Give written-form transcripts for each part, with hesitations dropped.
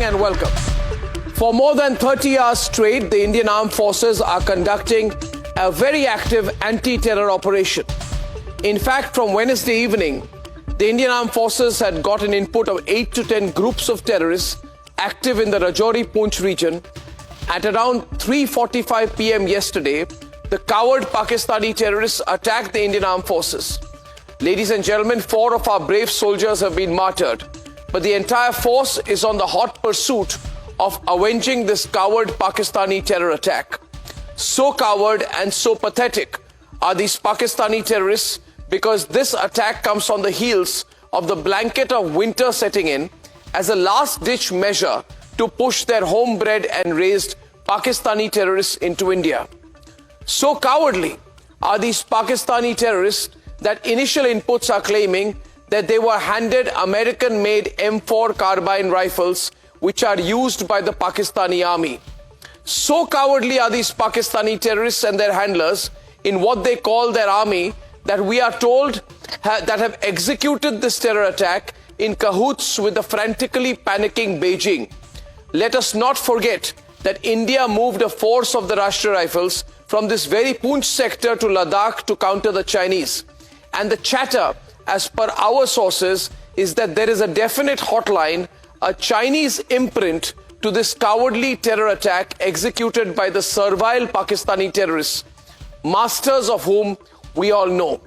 and welcome. For more than 30 hours straight, the Indian Armed Forces are conducting a very active anti-terror operation. In fact, from Wednesday evening, the Indian Armed Forces had got an input of 8 to 10 groups of terrorists active in the Rajouri-Poonch region. At around 3:45 p.m. yesterday, the coward Pakistani terrorists attacked the Indian Armed Forces. Ladies and gentlemen, 4 of our brave soldiers have been martyred, but the entire force is on the hot pursuit of avenging this coward Pakistani terror attack. So coward and so pathetic are these Pakistani terrorists because this attack comes on the heels of the blanket of winter setting in as a last-ditch measure to push their homebred and raised Pakistani terrorists into India. So cowardly are these Pakistani terrorists that initial inputs are claiming that they were handed American-made M4 carbine rifles which are used by the Pakistani army. So cowardly are these Pakistani terrorists and their handlers in what they call their army that we are told that have executed this terror attack in cahoots with the frantically panicking Beijing. Let us not forget that India moved a force of the Rashtriya Rifles from this very Poonch sector to Ladakh to counter the Chinese. And the chatter, as per our sources, is that there is a definite hotline, a Chinese imprint to this cowardly terror attack executed by the servile Pakistani terrorists, masters of whom we all know.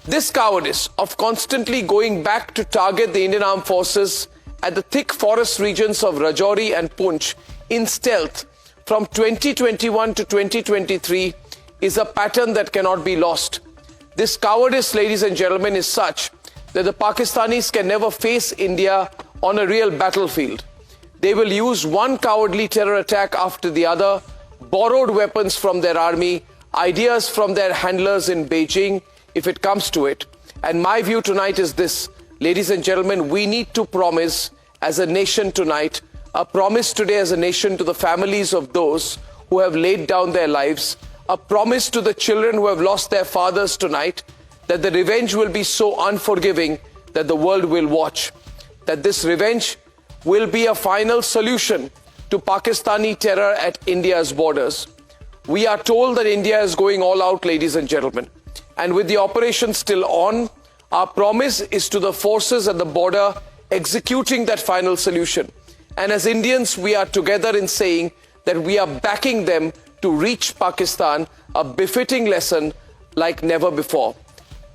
This cowardice of constantly going back to target the Indian Armed Forces at the thick forest regions of Rajouri and Poonch in stealth from 2021 to 2023 is a pattern that cannot be lost. This cowardice, ladies and gentlemen, is such that the Pakistanis can never face India on a real battlefield. They will use one cowardly terror attack after the other, borrowed weapons from their army, ideas from their handlers in Beijing, if it comes to it. And my view tonight is this, ladies and gentlemen, we need to promise as a nation tonight, a promise today as a nation to the families of those who have laid down their lives, a promise to the children who have lost their fathers tonight, that the revenge will be so unforgiving that the world will watch, that this revenge will be a final solution to Pakistani terror at India's borders. We are told that India is going all out, ladies and gentlemen. And with the operation still on, our promise is to the forces at the border executing that final solution. And as Indians, we are together in saying that we are backing them to reach Pakistan, a befitting lesson like never before.